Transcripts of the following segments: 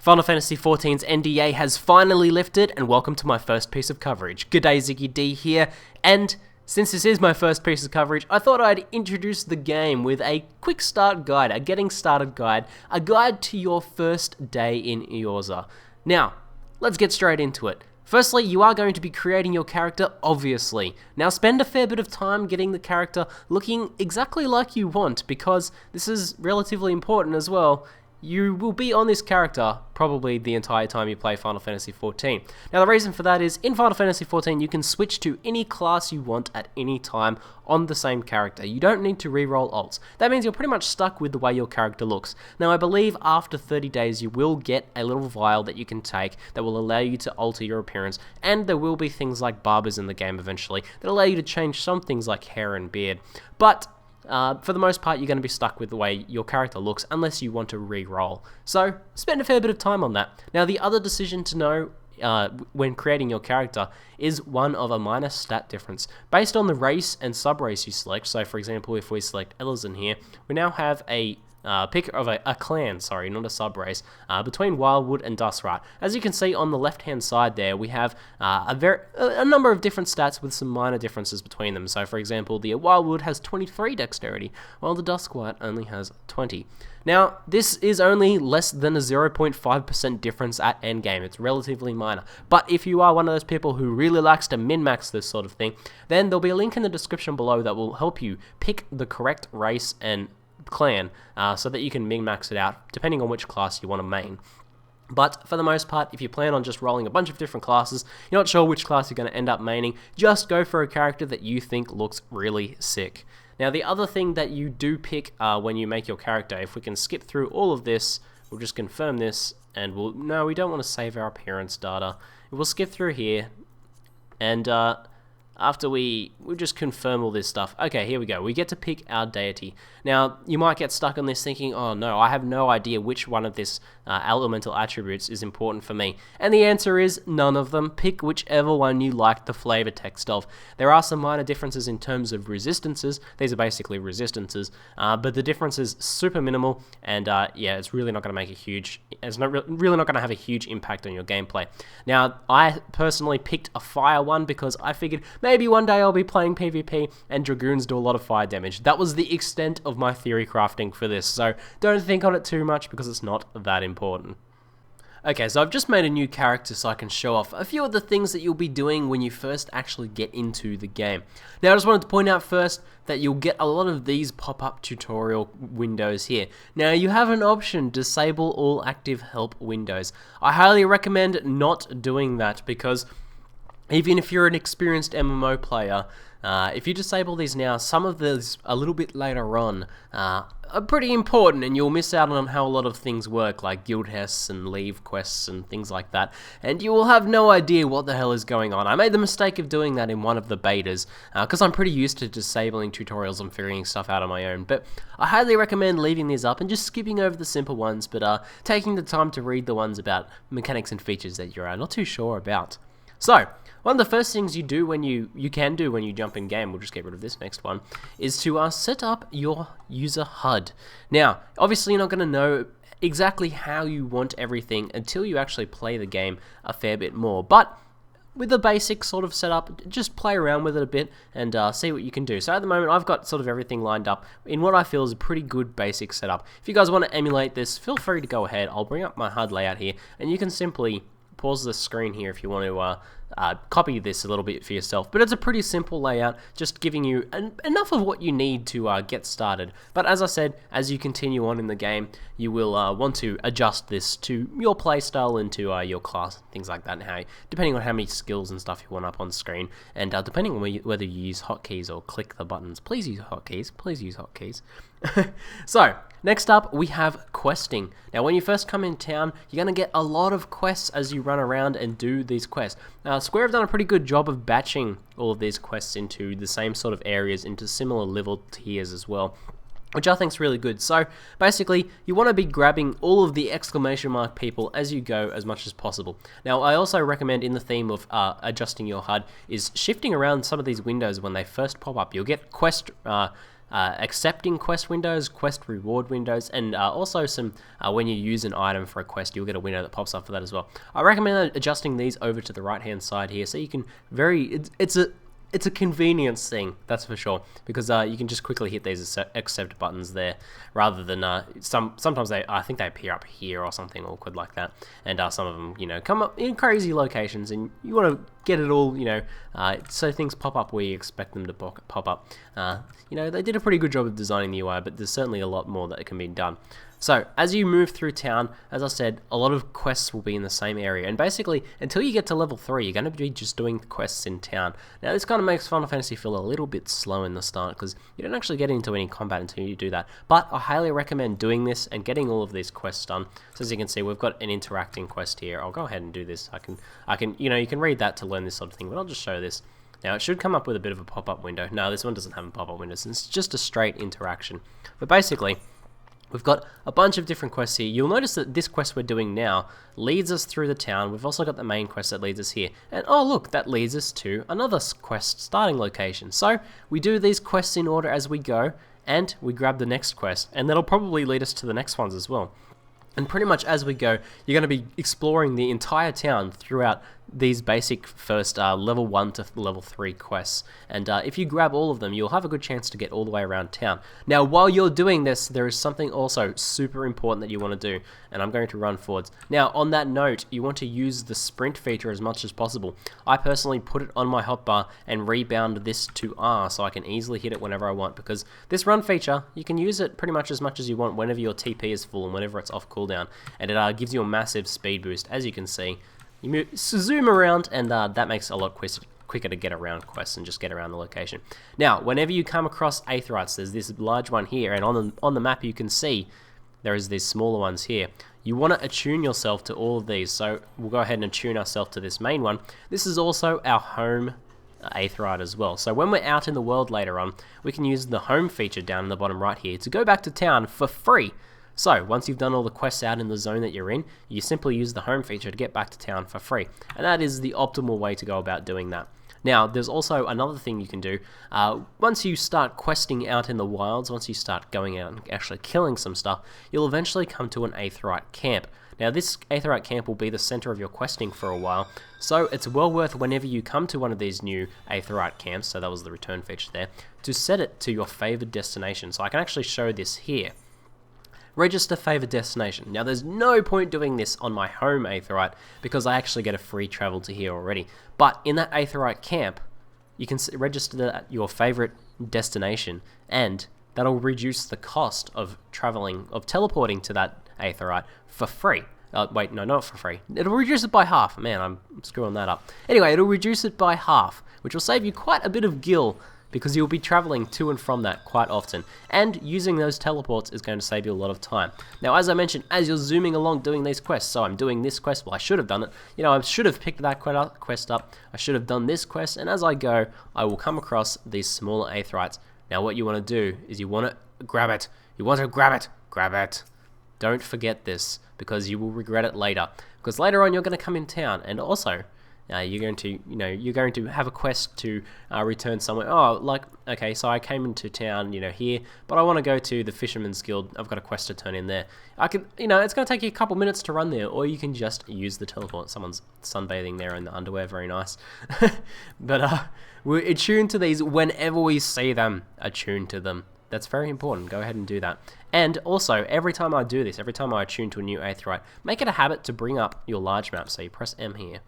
Final Fantasy XIV's NDA has finally lifted, and welcome to my first piece of coverage. G'day, ZiggyD here, and since this is my first piece of coverage, I thought I'd introduce the game with a quick start guide, a getting started guide, a guide to your first day in Eorza. Now, let's get straight into it. Firstly, you are going to be creating your character, obviously. Now spend a fair bit of time getting the character looking exactly like you want, because this is relatively important as well. You will be on this character probably the entire time you play Final Fantasy XIV. Now the reason for that is, in Final Fantasy XIV you can switch to any class you want at any time on the same character. You don't need to re-roll alts. That means you're pretty much stuck with the way your character looks. Now I believe after 30 days you will get a little vial that you can take that will allow you to alter your appearance, and there will be things like barbers in the game eventually that allow you to change some things like hair and beard. But for the most part, you're going to be stuck with the way your character looks unless you want to re-roll. So, spend a fair bit of time on that. Now, the other decision to know when creating your character is one of a minor stat difference. Based on the race and sub-race you select, so for example, if we select Elezen here, we now have a pick of a clan, sorry, not a sub-race, between Wildwood and Dustrat. As you can see on the left-hand side there, we have a number of different stats with some minor differences between them. So, for example, the Wildwood has 23 dexterity, while the Duskwat only has 20. Now, this is only less than a 0.5% difference at endgame. It's relatively minor. But if you are one of those people who really likes to min-max this sort of thing, then there'll be a link in the description below that will help you pick the correct race and clan so that you can min-max it out depending on which class you want to main. But for the most part, if you plan on just rolling a bunch of different classes, you're not sure which class you're going to end up maining, just go for a character that you think looks really sick. Now the other thing that you do pick when you make your character, if we can skip through all of this, we'll just confirm this, and no, we don't want to save our appearance data. We'll skip through here, and after we'll just confirm all this stuff. Okay, here we go. We get to pick our deity. Now, you might get stuck on this thinking, oh no, I have no idea which one of this elemental attributes is important for me. And the answer is none of them. Pick whichever one you like the flavor text of. There are some minor differences in terms of resistances. These are basically resistances, but the difference is super minimal, and yeah, it's really not going to make a huge, really not going to have a huge impact on your gameplay. Now, I personally picked a fire one because I figured maybe one day I'll be playing PvP and Dragoons do a lot of fire damage. That was the extent of my theory crafting for this, so don't think on it too much because it's not that important. Okay, so I've just made a new character so I can show off a few of the things that you'll be doing when you first actually get into the game. Now I just wanted to point out first that you'll get a lot of these pop-up tutorial windows here. Now you have an option, disable all active help windows. I highly recommend not doing that because even if you're an experienced MMO player, if you disable these now, some of these a little bit later on are pretty important, and you'll miss out on how a lot of things work, like guild hests and leave quests and things like that, and you will have no idea what the hell is going on. I made the mistake of doing that in one of the betas, because I'm pretty used to disabling tutorials and figuring stuff out on my own, but I highly recommend leaving these up and just skipping over the simple ones, but taking the time to read the ones about mechanics and features that you're not too sure about. So, one of the first things you do when you can do when you jump in game, we'll just get rid of this next one, is to set up your user HUD. Now, obviously you're not going to know exactly how you want everything until you actually play the game a fair bit more, but with a basic sort of setup, just play around with it a bit and see what you can do. So at the moment, I've got sort of everything lined up in what I feel is a pretty good basic setup. If you guys want to emulate this, feel free to go ahead. I'll bring up my HUD layout here, and you can simply pause the screen here if you want to copy this a little bit for yourself. But it's a pretty simple layout, just giving you enough of what you need to get started. But as I said, as you continue on in the game, you will want to adjust this to your playstyle and to your class, things like that, and how, depending on how many skills and stuff you want up on screen, and depending on whether you use hotkeys or click the buttons. Please use hotkeys. Please use hotkeys. So, next up, we have questing. Now, when you first come in town, you're going to get a lot of quests as you run around and do these quests. Square have done a pretty good job of batching all of these quests into the same sort of areas, into similar level tiers as well, which I think is really good. So, basically, you want to be grabbing all of the exclamation mark people as you go as much as possible. Now, I also recommend, in the theme of adjusting your HUD, is shifting around some of these windows when they first pop up. You'll get quest accepting quest windows, quest reward windows, and also some when you use an item for a quest, you'll get a window that pops up for that as well. I recommend adjusting these over to the right hand side here, so you can it's a convenience thing, that's for sure, because you can just quickly hit these accept buttons there, rather than sometimes I think they appear up here or something awkward like that, and some of them, you know, come up in crazy locations, and you want to get it all, you know, so things pop up where you expect them to pop up. You know, they did a pretty good job of designing the UI, but there's certainly a lot more that can be done. So, as you move through town, as I said, a lot of quests will be in the same area, and basically, until you get to level 3, you're going to be just doing quests in town. Now, this kind of makes Final Fantasy feel a little bit slow in the start, because you don't actually get into any combat until you do that, but I highly recommend doing this and getting all of these quests done. So as you can see, we've got an interacting quest here. I'll go ahead and do this. I can, you know, you can read that to learn this sort of thing, but I'll just show this. Now, it should come up with a bit of a pop-up window. No, this one doesn't have a pop-up window, so it's just a straight interaction. But basically, we've got a bunch of different quests here. You'll notice that this quest we're doing now leads us through the town. We've also got the main quest that leads us here. And oh look, that leads us to another quest starting location. So we do these quests in order as we go, and we grab the next quest. And that'll probably lead us to the next ones as well. And pretty much as we go, you're going to be exploring the entire town throughout these basic first level 1 to level 3 quests. And if you grab all of them, you'll have a good chance to get all the way around town. Now, while you're doing this, there is something also super important that you want to do, and I'm going to run forwards. Now, on that note, you want to use the sprint feature as much as possible. I personally put it on my hotbar and rebound this to R so I can easily hit it whenever I want, because this run feature, you can use it pretty much as much as you want whenever your TP is full and whenever it's off cooldown, and it gives you a massive speed boost, as you can see. You zoom around, and that makes it a lot quicker to get around quests and just get around the location. Now, whenever you come across Aetherytes, there's this large one here, and on the map you can see there is these smaller ones here. You want to attune yourself to all of these, so we'll go ahead and attune ourselves to this main one. This is also our home Aetheryte as well. So when we're out in the world later on, we can use the home feature down in the bottom right here to go back to town for free. So, once you've done all the quests out in the zone that you're in, you simply use the home feature to get back to town for free. And that is the optimal way to go about doing that. Now, there's also another thing you can do. Once you start questing out in the wilds, once you start going out and actually killing some stuff, you'll eventually come to an Aetheryte camp. Now, this Aetheryte camp will be the center of your questing for a while, so it's well worth whenever you come to one of these new Aetheryte camps, so that was the return feature there, to set it to your favored destination. So I can actually show this here. Register favored destination. Now, there's no point doing this on my home Aetheryte because I actually get a free travel to here already. But in that Aetheryte camp, you can register your favorite destination, and that'll reduce the cost of teleporting to that Aetheryte for free. Wait, no, not for free. It'll reduce it by half. Man, I'm screwing that up. Anyway, it'll reduce it by half, which will save you quite a bit of gil, because you'll be traveling to and from that quite often, and using those teleports is going to save you a lot of time. Now, as I mentioned, as you're zooming along doing these quests, so I'm doing this quest, well, I should have done it, you know, I should have picked that quest up, I should have done this quest, and as I go, I will come across these smaller Aetherytes. Now, what you want to do is you want to grab it, grab it. Don't forget this, because you will regret it later, because later on you're going to come in town, and also, you're going to have a quest to return somewhere. Oh, like, okay, so I came into town, here, but I want to go to the Fisherman's Guild. I've got a quest to turn in there. It's going to take you a couple minutes to run there, or you can just use the teleport. Someone's sunbathing there in the underwear, very nice. But we're attuned to these whenever we see them. Attune to them. That's very important. Go ahead and do that. And also, every time I do this, every time I attune to a new Aetheryte, make it a habit to bring up your large map. So you press M here.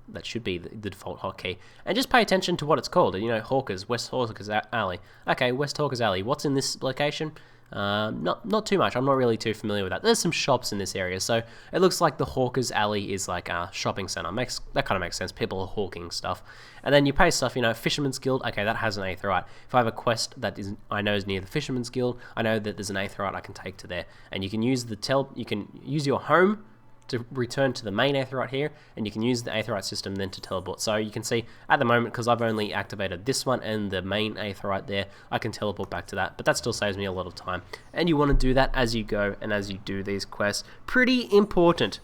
That should be the default hotkey. And just pay attention to what it's called. Hawkers, West Hawkers Alley. Okay, West Hawkers Alley. What's in this location? Not too much. I'm not really too familiar with that. There's some shops in this area, so it looks like the Hawkers Alley is like a shopping center. That kind of makes sense. People are hawking stuff. And then you pay stuff, Fisherman's Guild. Okay, that has an Aetheryte. If I have a quest that I know is near the Fisherman's Guild, I know that there's an Aetheryte I can take to there. And you can use your home to return to the main Aetheryte here, and you can use the Aetheryte system then to teleport. So you can see at the moment, because I've only activated this one and the main Aetheryte there, I can teleport back to that, but that still saves me a lot of time. And you want to do that as you go and as you do these quests. Pretty important.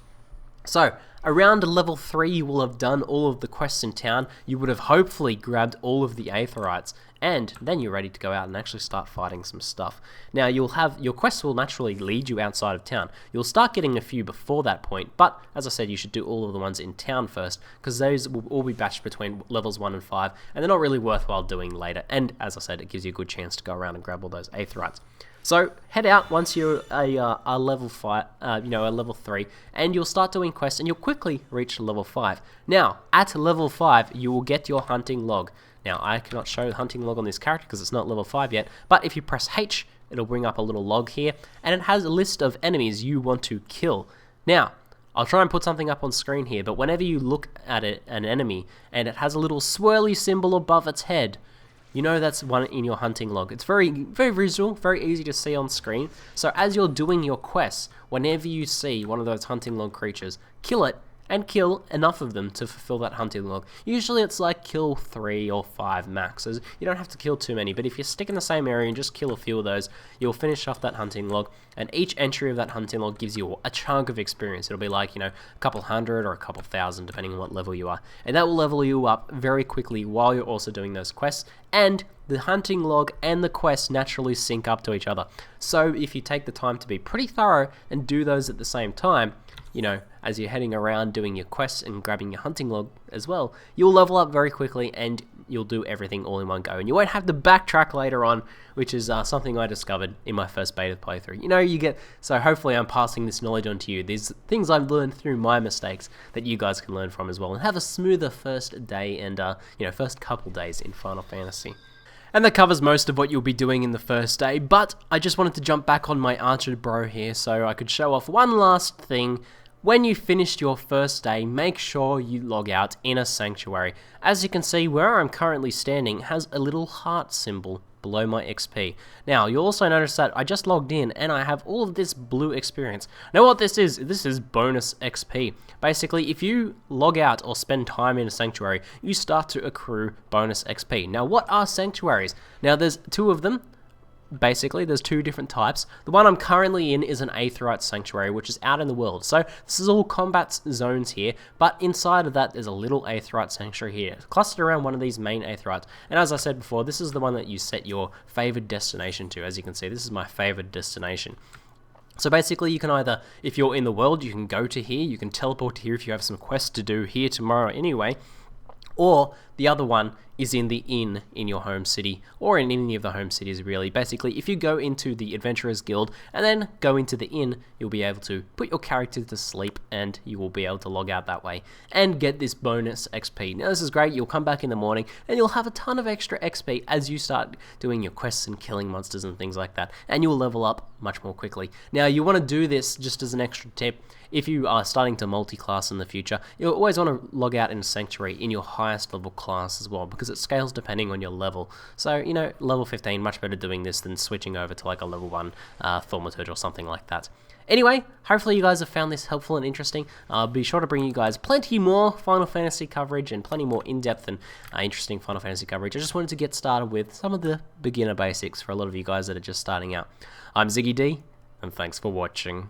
So, Around level 3 you will have done all of the quests in town, you would have hopefully grabbed all of the Aetherytes, and then you're ready to go out and actually start fighting some stuff. Now you'll have, your quests will naturally lead you outside of town. You'll start getting a few before that point, but as I said, you should do all of the ones in town first, because those will all be batched between levels 1 and 5, and they're not really worthwhile doing later, and as I said, it gives you a good chance to go around and grab all those Aetherytes. So head out once you're a level 5, a level 3, and you'll start doing quests, and you'll quickly reach level 5. Now, at level 5, you will get your hunting log. Now, I cannot show the hunting log on this character because it's not level 5 yet, but if you press H, it'll bring up a little log here, and it has a list of enemies you want to kill. Now, I'll try and put something up on screen here, but whenever you look at an enemy, and it has a little swirly symbol above its head, you know that's one in your hunting log. It's very, very visual, very easy to see on screen. So as you're doing your quests, whenever you see one of those hunting log creatures, kill it, and kill enough of them to fulfill that hunting log. Usually it's like kill 3 or 5 maxes. You don't have to kill too many, but if you stick in the same area and just kill a few of those, you'll finish off that hunting log, and each entry of that hunting log gives you a chunk of experience. It'll be like, a couple hundred or a couple thousand, depending on what level you are. And that will level you up very quickly while you're also doing those quests, and the hunting log and the quest naturally sync up to each other. So if you take the time to be pretty thorough and do those at the same time, as you're heading around doing your quests and grabbing your hunting log as well, you'll level up very quickly and you'll do everything all in one go. And you won't have to backtrack later on, which is something I discovered in my first beta playthrough. So hopefully I'm passing this knowledge on to you. These things I've learned through my mistakes that you guys can learn from as well, and have a smoother first day and, first couple days in Final Fantasy. And that covers most of what you'll be doing in the first day, but I just wanted to jump back on my archer bro here so I could show off one last thing. When you finished your first day, make sure you log out in a sanctuary. As you can see, where I'm currently standing has a little heart symbol below my XP. Now, you'll also notice that I just logged in and I have all of this blue experience. Now what this is bonus XP. Basically, if you log out or spend time in a sanctuary, you start to accrue bonus XP. Now, what are sanctuaries? Now, there's 2 of them. Basically, there's 2 different types. The one I'm currently in is an Aetheryte sanctuary, which is out in the world. So this is all combat zones here, but inside of that, there's a little Aetheryte sanctuary here, clustered around one of these main Aetherytes. And as I said before, this is the one that you set your favored destination to. As you can see, this is my favored destination. So basically, you can either, if you're in the world, you can go to here, you can teleport to here if you have some quests to do here tomorrow anyway, or the other one is in the inn in your home city, or in any of the home cities really. Basically, if you go into the Adventurers Guild and then go into the inn, you'll be able to put your character to sleep and you will be able to log out that way and get this bonus XP. Now this is great, you'll come back in the morning and you'll have a ton of extra XP as you start doing your quests and killing monsters and things like that, and you'll level up much more quickly. Now you want to do this just as an extra tip. If you are starting to multi-class in the future, you'll always want to log out in a sanctuary in your highest level class as well, because it scales depending on your level. So, level 15, much better doing this than switching over to like a level 1 Thaumaturge or something like that. Anyway, hopefully you guys have found this helpful and interesting. I'll be sure to bring you guys plenty more Final Fantasy coverage and plenty more in-depth and interesting Final Fantasy coverage. I just wanted to get started with some of the beginner basics for a lot of you guys that are just starting out. I'm ZiggyD, and thanks for watching.